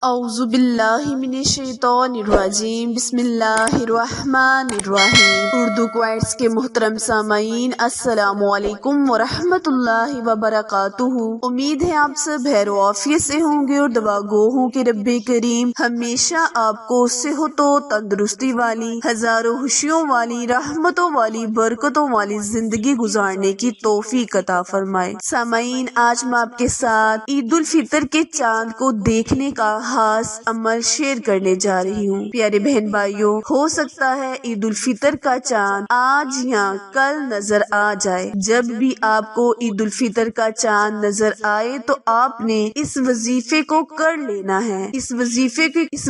اعوذ باللہ من الشیطان الرجیم، بسم اللہ الرحمن الرحیم۔ اردو کوائٹس کے محترم سامعین، السلام علیکم ورحمۃ اللہ وبرکاتہ۔ امید ہے آپ سب خیر و عافیت سے ہوں گے اور دعا گو ہوں کہ رب کریم ہمیشہ آپ کو صحت و تندرستی والی، ہزاروں خوشیوں والی، رحمتوں والی، برکتوں والی زندگی گزارنے کی توفیق عطا فرمائے۔ سامعین، آج میں آپ کے ساتھ عید الفطر کے چاند کو دیکھنے کا خاص عمل شیئر کرنے جا رہی ہوں۔ پیارے بہن بھائیوں، ہو سکتا ہے عید الفطر کا چاند آج یا کل نظر آ جائے۔ جب بھی آپ کو عید الفطر کا چاند نظر آئے تو آپ نے اس وظیفے کو کر لینا ہے۔ اس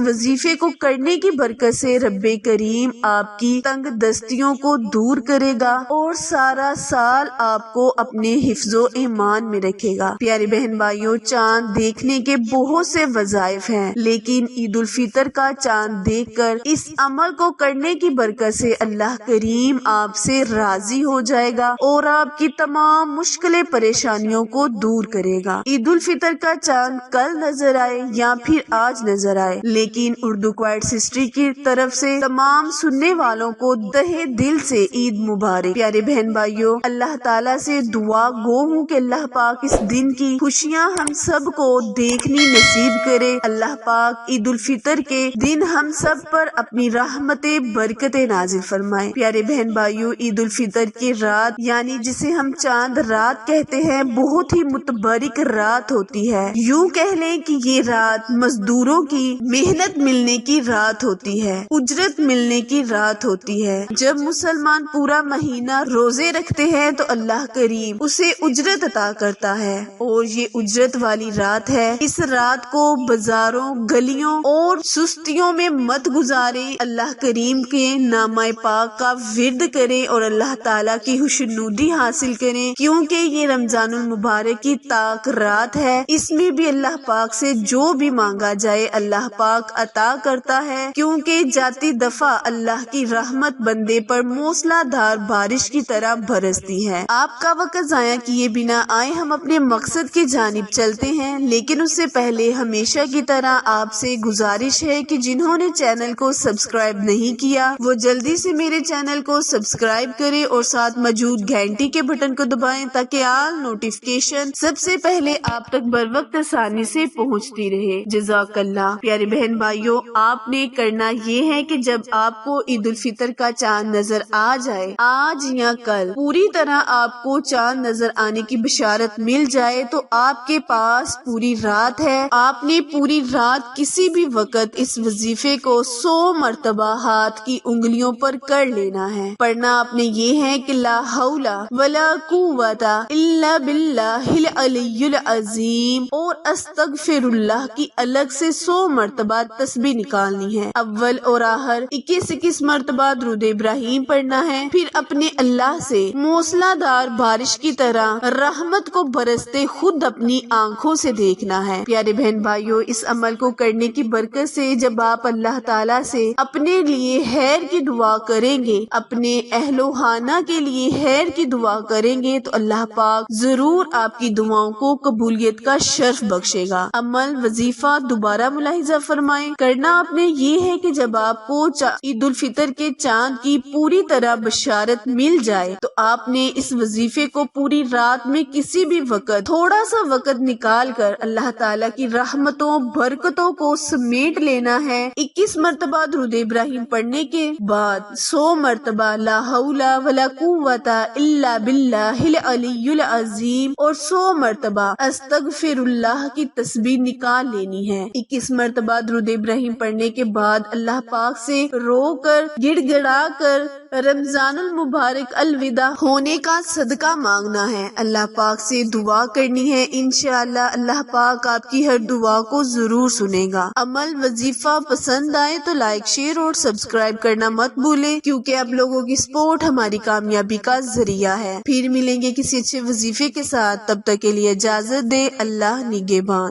وظیفے کو کرنے کی برکت سے رب کریم آپ کی تنگ دستیوں کو دور کرے گا اور سارا سال آپ کو اپنے حفظ و ایمان میں رکھے گا۔ پیارے بہن بھائیوں، چاند دیکھنے کے بہت سے وظائف ہیں، لیکن عید الفطر کا چاند دیکھ کر اس عمل کو کرنے کی برکت سے اللہ کریم آپ سے راضی ہو جائے گا اور آپ کی تمام مشکلیں پریشانیوں کو دور کرے گا۔ عید الفطر کا چاند کل نظر آئے یا پھر آج نظر آئے، لیکن اردو کوائٹس ہسٹری کی طرف سے تمام سننے والوں کو تہہ دل سے عید مبارک۔ پیارے بہن بھائیوں، اللہ تعالیٰ سے دعا گو ہوں کہ اللہ پاک اس دن کی خوشیاں ہم سب کو دیکھنی نصیب کرے۔ اللہ پاک عید الفطر کے دن ہم سب پر اپنی رحمتیں برکتیں نازل فرمائے۔ پیارے بہن بھائیوں، عید الفطر کی رات یعنی جسے ہم چاند رات کہتے ہیں، بہت ہی متبرک رات ہوتی ہے۔ یوں کہہ لیں کہ یہ رات مزدوروں کی محنت ملنے کی رات ہوتی ہے، اجرت ملنے کی رات ہوتی ہے۔ جب مسلمان پورا مہینہ روزے رکھتے ہیں تو اللہ کریم اسے اجرت عطا کرتا ہے، اور یہ اجرت والی رات ہے۔ اس رات کو بازاروں، گلیوں اور سستیوں میں مت گزارے، اللہ کریم کے نامہ پاک کا ورد کریں اور اللہ تعالیٰ کی خوشنودی حاصل کریں، کیونکہ یہ رمضان المبارک کی تاک رات ہے۔ اس میں بھی اللہ پاک سے جو بھی مانگا جائے اللہ پاک عطا کرتا ہے، کیونکہ جاتی دفعہ اللہ کی رحمت بندے پر موسلا دھار بارش کی طرح برستی ہے۔ آپ کا وقت ضائع کیے بنا آئے ہم اپنے مقصد کی جانب چلتے ہیں، لیکن اس سے پہلے ہمیشہ کی طرح آپ سے گزارش ہے کہ جنہوں نے چینل کو سبسکرائب نہیں کیا وہ جلدی سے میرے چینل کو سبسکرائب کریں اور ساتھ موجود گھنٹی کے بٹن کو دبائیں تاکہ آل نوٹیفکیشن سب سے پہلے آپ تک بر وقت آسانی سے پہنچتی رہے۔ جزاک اللہ۔ پیارے بہن بھائیوں، آپ نے کرنا یہ ہے کہ جب آپ کو عید الفطر کا چاند نظر آ جائے، آج یا کل پوری طرح آپ کو چاند نظر آنے کی بشارت مل جائے تو آپ کے پاس پوری رات ہے۔ آپ نے پوری رات کسی بھی وقت اس وظیفے کو 100 مرتبہ ہاتھ کی انگلیوں پر کر لینا ہے۔ پڑھنا آپ نے یہ ہے کہ لا حول ولا قوت الا باللہ العلی العظیم، اور استغفر اللہ کی الگ سے 100 مرتبہ تسبیح نکالنی ہے۔ اول اور آخر 21 مرتبہ درود ابراہیم پڑھنا ہے، پھر اپنے اللہ سے موسلا دھار بارش کی طرح رحمت کو برستے خود اپنی آنکھوں سے دیکھنا ہے۔ پیارے بہن بھائیوں، اس عمل کو کرنے کی برکت سے جب آپ اللہ تعالیٰ سے اپنے لیے خیر کی دعا کریں گے، اپنے اہل و خانہ کے لیے خیر کی دعا کریں گے تو اللہ پاک ضرور آپ کی دعاؤں کو قبولیت کا شرف بخشے گا۔ عمل وظیفہ دوبارہ ملاحظہ فرمائیں۔ کرنا آپ نے یہ ہے کہ جب آپ کو عید الفطر کے چاند کی پوری طرح بشارت مل جائے تو آپ نے اس وظیفے کو پوری رات میں کسی بھی وقت تھوڑا سا وقت نکال کر اللہ تعالیٰ کی رحمتوں برکتوں کو سمیٹ لینا ہے۔ 21 مرتبہ درود ابراہیم پڑھنے کے بعد 100 مرتبہ لا حول ولا قوت الا باللہ العلی العظیم اور 100 مرتبہ استغفر اللہ کی تسبیح نکال لینی ہے۔ 21 مرتبہ درود ابراہیم پڑھنے کے بعد اللہ پاک سے رو کر گڑ گڑا کر رمضان المبارک الوداع ہونے کا صدقہ مانگنا ہے، اللہ پاک سے دعا کرنی ہے۔ انشاءاللہ اللہ پاک آپ کی ہر دعا کو ضرور سنے گا۔ عمل وظیفہ پسند آئے تو لائک، شیئر اور سبسکرائب کرنا مت بھولیں، کیونکہ آپ لوگوں کی سپورٹ ہماری کامیابی کا ذریعہ ہے۔ پھر ملیں گے کسی اچھے وظیفے کے ساتھ، تب تک کے لیے اجازت دے۔ اللہ نگہبان۔